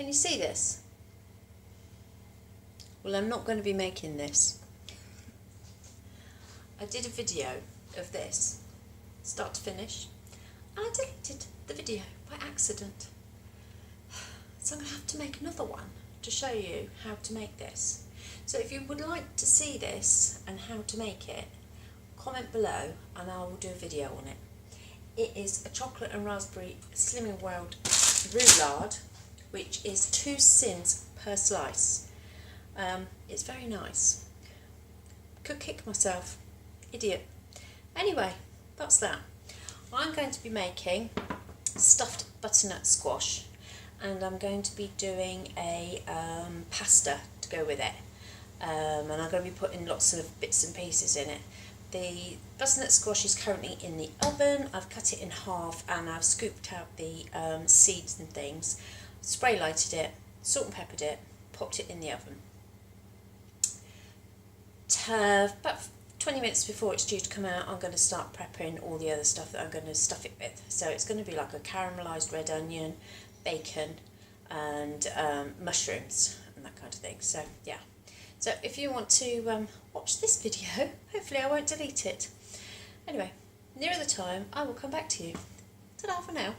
Can you see this? Well, I'm not going to be making this. I did a video of this, start to finish, and I deleted the video by accident. So I'm going to have to make another one to show you how to make this. So if you would like to see this and how to make it, comment below and I will do a video on it. It is a chocolate and raspberry Slimming World roulade, which is 2 cents per slice. It's very nice. Could kick myself. Idiot. Anyway, that's that. I'm going to be making stuffed butternut squash, and I'm going to be doing a pasta to go with it. And I'm going to be putting lots of bits and pieces in it. The butternut squash is currently in the oven. I've cut it in half and I've scooped out the seeds and things, spray lighted it, salt and peppered it, popped it in the oven. About 20 minutes before it's due to come out, I'm going to start prepping all the other stuff that I'm going to stuff it with. So it's going to be like a caramelised red onion, bacon and mushrooms and that kind of thing. So yeah. So if you want to watch this video, hopefully I won't delete it. Anyway, nearer the time, I will come back to you. Ta-da for now.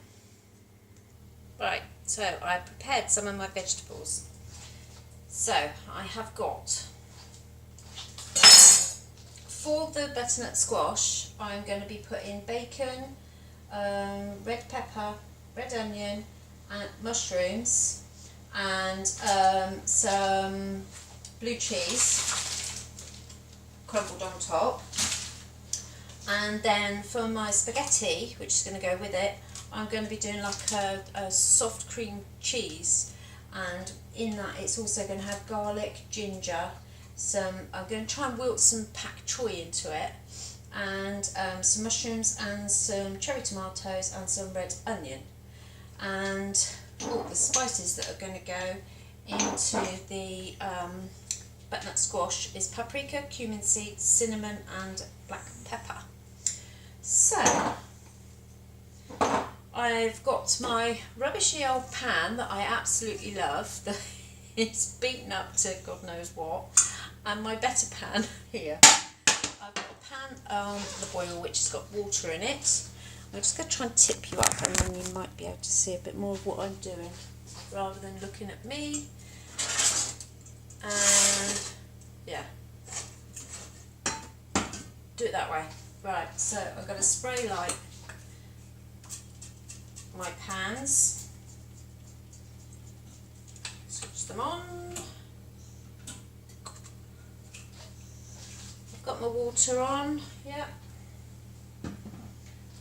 Right, so I prepared some of my vegetables. So I have got, for the butternut squash, I'm going to be putting bacon, red pepper, red onion, and mushrooms, and some blue cheese crumbled on top. And then for my spaghetti, which is going to go with it, I'm going to be doing like a soft cream cheese, and in that it's also going to have garlic, ginger, I'm going to try and wilt some pak choy into it, and some mushrooms and some cherry tomatoes and some red onion, and all the spices that are going to go into the butternut squash is paprika, cumin seeds, cinnamon and black pepper. So I've got my rubbishy old pan that I absolutely love. It's beaten up to God knows what, and my better pan here. I've got a pan on the boil which has got water in it. I'm just going to try and tip you up, and then you might be able to see a bit more of what I'm doing rather than looking at me. And yeah, do it that way. Right, so I'm going to spray light my pans, switch them on. I've got my water on, yeah,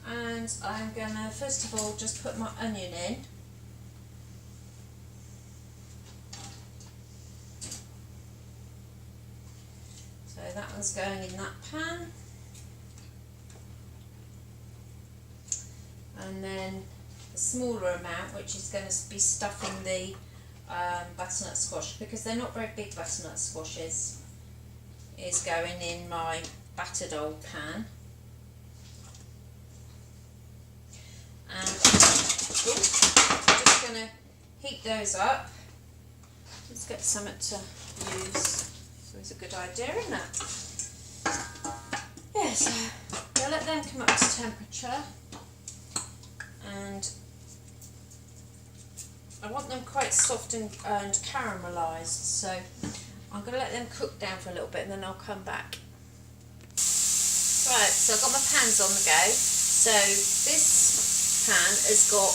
and I'm going to first of all just put my onion in. So that one's going in that pan, and then the smaller amount, which is going to be stuffing the butternut squash, because they're not very big butternut squashes, is going in my battered old pan. And I'm just going to heat those up. Let's get something to use. It's a good idea, isn't it? Yeah, so we'll let them come up to temperature, and I want them quite soft and caramelised, so I'm going to let them cook down for a little bit and then I'll come back. Right, so I've got my pans on the go. So this pan has got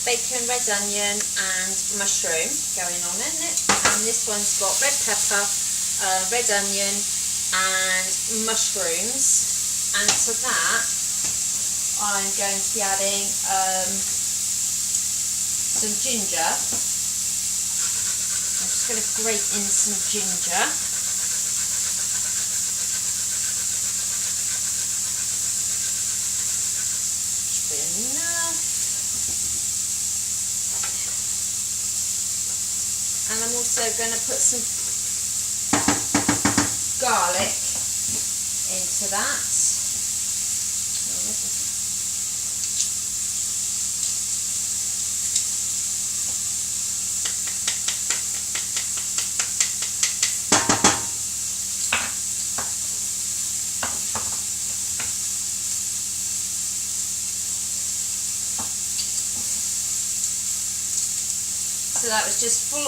bacon, red onion and mushroom going on in it, and this one's got red pepper, red onion and mushrooms, and to that I'm going to be adding some ginger. I'm just going to grate in some ginger. Should be enough. And I'm also going to put some garlic into that. So that was just four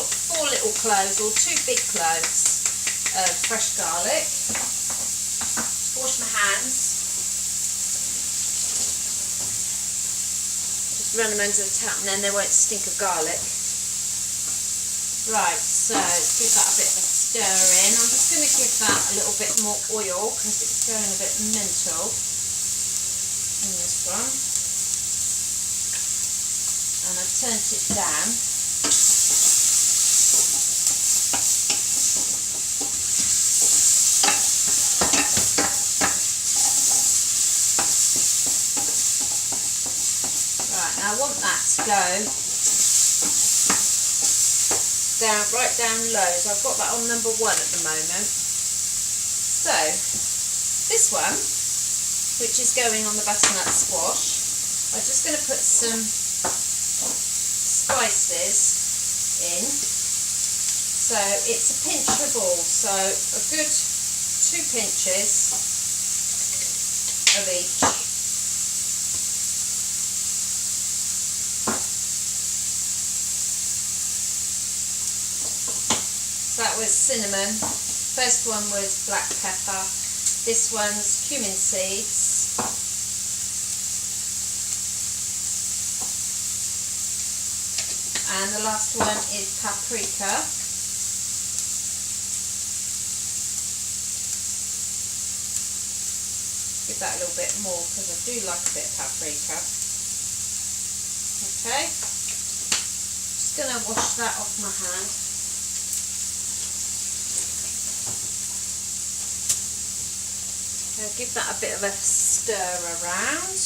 little cloves, or 2 big cloves of fresh garlic. Wash my hands. Just run them under the tap and then they won't stink of garlic. Right, so let's give that a bit of a stir in. I'm just going to give that a little bit more oil because it's going a bit mental in this one. And I've turned it down. Right, now I want that to go right down low, so I've got that on number 1 at the moment. So this one, which is going on the butternut squash, I'm just going to put some spices in. So it's a pinch of all, so a good 2 pinches of each. That was cinnamon, first one was black pepper, this one's cumin seeds, and the last one is paprika. Give that a little bit more because I do like a bit of paprika. Okay, just going to wash that off my hand. Give that a bit of a stir around.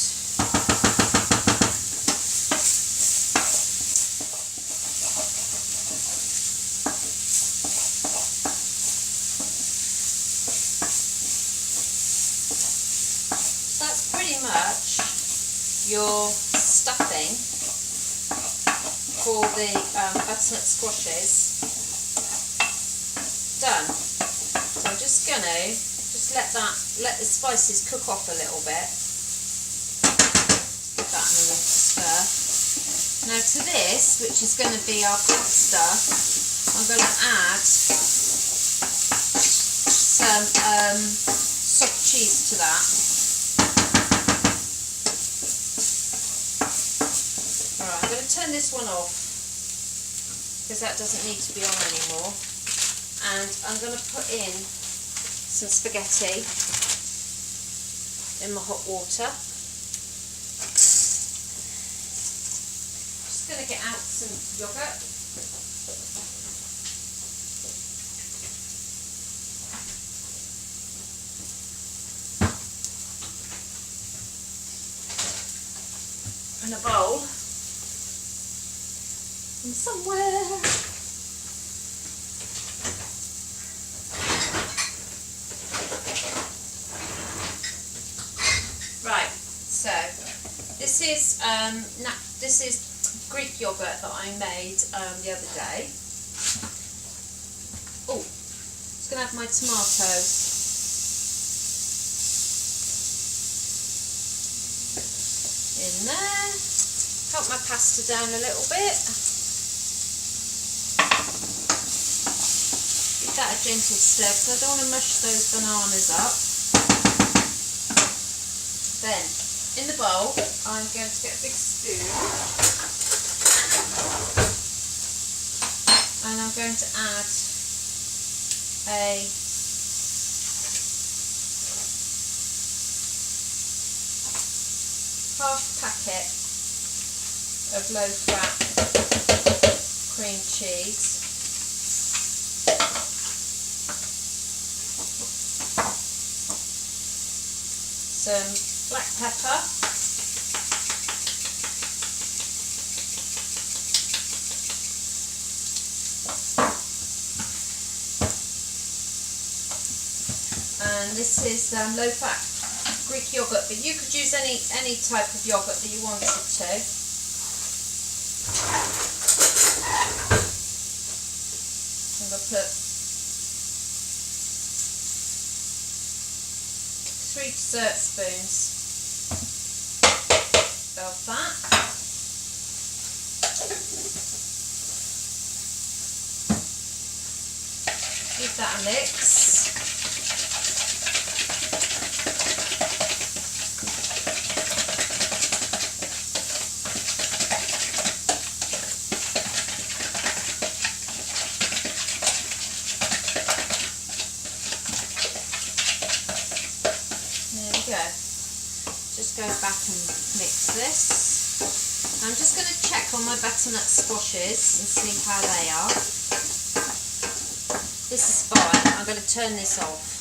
That's pretty much your stuffing for the butternut squashes done. So I'm just going to let the spices cook off a little bit. Give that another stir. Now to this, which is going to be our big stuff, I'm going to add some soft cheese to that. Alright, I'm going to turn this one off because that doesn't need to be on anymore. And I'm going to put in some spaghetti in my hot water. Just going to get out some yogurt. In a bowl from somewhere. So this is Greek yogurt that I made the other day. Oh, just going to have my tomatoes. In there. Help my pasta down a little bit. Give that a gentle stir because I don't want to mush those bananas up. Then, in the bowl, I'm going to get a big spoon and I'm going to add a half packet of low-fat cream cheese. Some black pepper, and this is low-fat Greek yogurt, but you could use any type of yogurt that you wanted to. I'm going to put 3 dessert spoons of that. Give that a mix. There we go. Just go back and mix this. I'm just going to check on my butternut squashes and see how they are. This is fine. I'm going to turn this off.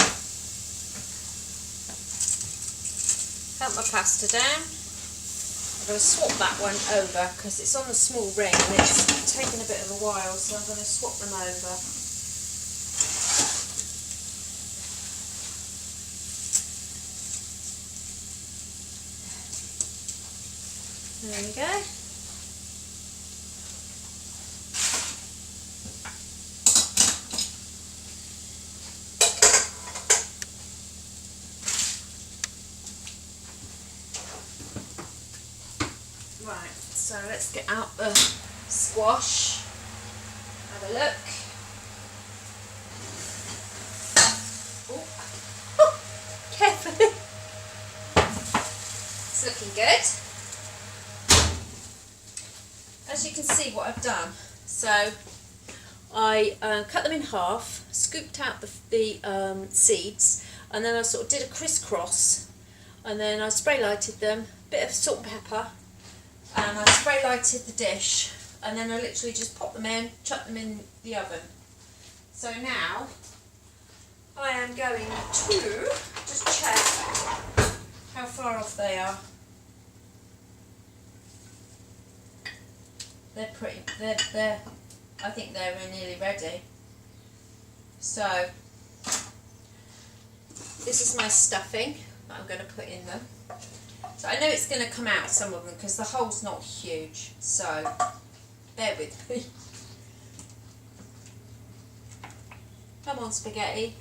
Put my pasta down. I'm going to swap that one over because it's on the small ring and it's taken a bit of a while, so I'm going to swap them over. There we go. Right, so let's get out the squash. Have a look. Oh, carefully. It's looking good. As you can see what I've done, so I cut them in half, scooped out the seeds, and then I sort of did a crisscross, and then I spray lighted them, bit of salt and pepper, and I spray lighted the dish, and then I literally just pop them in, chuck them in the oven. So now I am going to just check how far off they are. They're pretty, I think they're nearly ready. So, this is my stuffing that I'm going to put in them. So I know it's going to come out, some of them, because the hole's not huge. So, bear with me. Come on, spaghetti.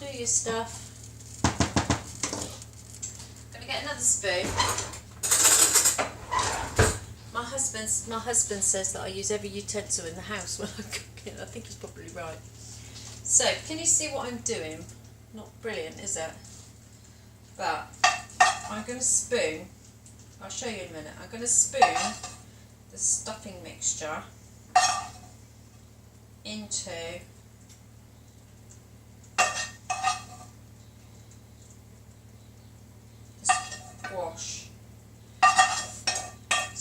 Do your stuff. Going to get another spoon. My husband says that I use every utensil in the house when I'm cooking. I think he's probably right. So, can you see what I'm doing? Not brilliant, is it? But I'm going to spoon. I'll show you in a minute. I'm going to spoon the stuffing mixture into the squash.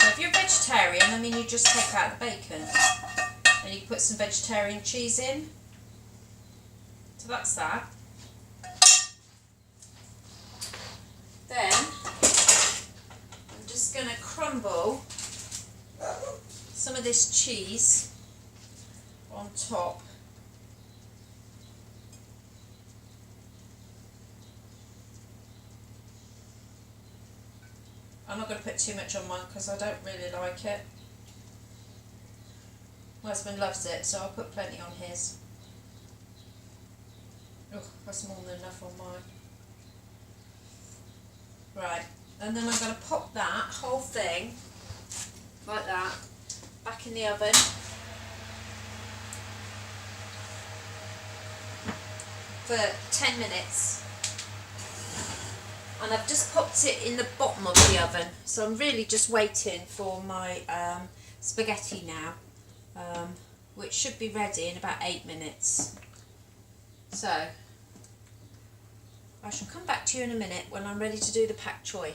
If you're vegetarian, I mean, you just take out the bacon and you can put some vegetarian cheese in. So that's that. Then I'm just going to crumble some of this cheese on top. I'm not going to put too much on mine because I don't really like it. My husband loves it, so I'll put plenty on his. Oh, that's more than enough on mine. Right, and then I'm going to pop that whole thing, like that, back in the oven. For 10 minutes. And I've just popped it in the bottom of the oven, so I'm really just waiting for my spaghetti now, which should be ready in about 8 minutes. So I shall come back to you in a minute when I'm ready to do the pak choy.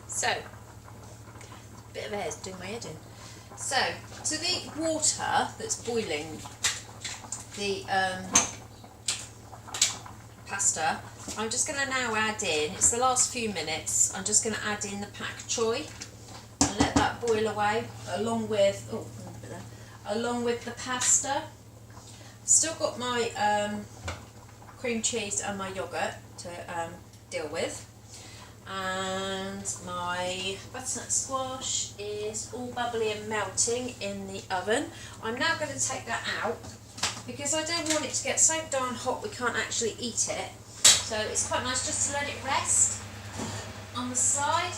So, a bit of air's doing my head in. So, to the water that's boiling the pasta, I'm just going to now add in, it's the last few minutes, I'm just going to add in the pak choy and let that boil away along with, the pasta. I've still got my cream cheese and my yoghurt to deal with, and my butternut squash is all bubbly and melting in the oven. I'm now going to take that out because I don't want it to get so darn hot we can't actually eat it. So it's quite nice just to let it rest on the side,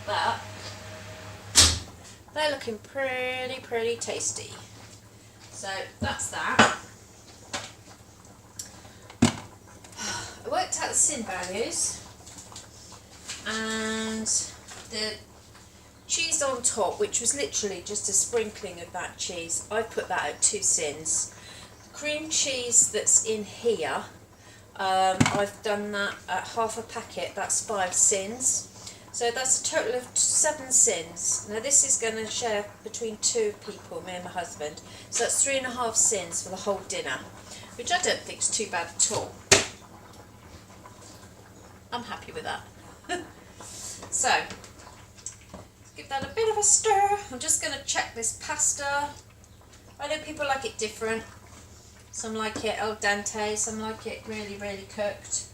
but they're looking pretty tasty. So that's that. I worked out the sin values, and the cheese on top, which was literally just a sprinkling of that cheese, I put that at 2 sins. The cream cheese that's in here, I've done that at half a packet, that's 5 sins. So that's a total of 7 sins. Now this is going to share between 2 people, me and my husband. So that's 3.5 sins for the whole dinner, which I don't think is too bad at all. I'm happy with that. So, give that a bit of a stir. I'm just going to check this pasta. I know people like it different. Some like it al dente, some like it really, really cooked.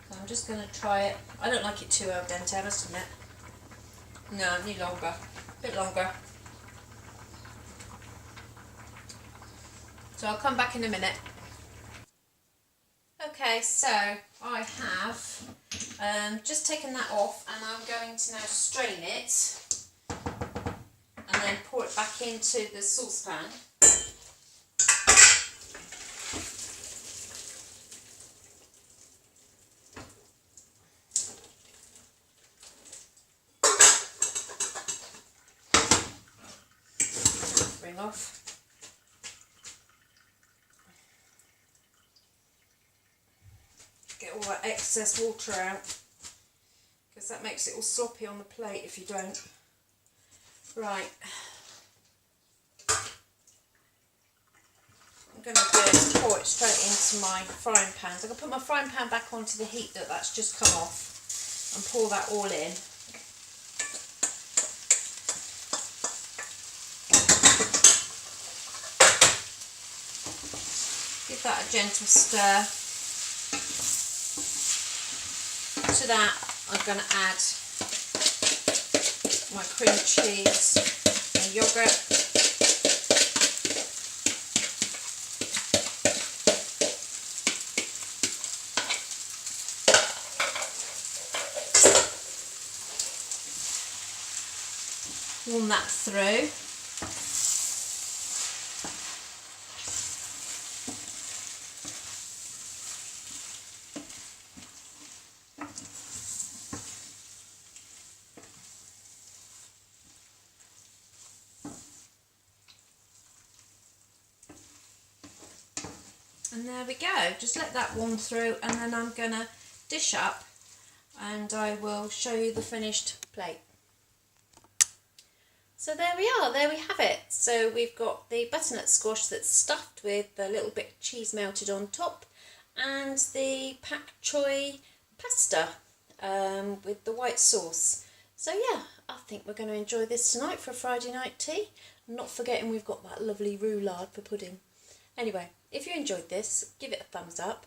So I'm just going to try it. I don't like it too al dente, I must admit. No, I need longer. A bit longer. So I'll come back in a minute. Okay, so I have just taken that off, and I'm going to now strain it and then pour it back into the saucepan. Ring off. Get all that excess water out, because that makes it all sloppy on the plate if you don't. Right, I'm going to do is pour it straight into my frying pan. So I'm going to put my frying pan back onto the heat that's just come off and pour that all in. Give that a gentle stir. To that, I'm going to add my cream cheese and yogurt. Warm that through. And there we go, just let that warm through, and then I'm going to dish up and I will show you the finished plate. So there we are, there we have it. So we've got the butternut squash that's stuffed with a little bit of cheese melted on top, and the pak choy pasta with the white sauce. So yeah, I think we're going to enjoy this tonight for a Friday night tea. Not forgetting we've got that lovely roulade for pudding. Anyway, if you enjoyed this, give it a thumbs up,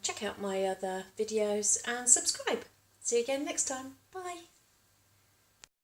check out my other videos and subscribe. See you again next time. Bye.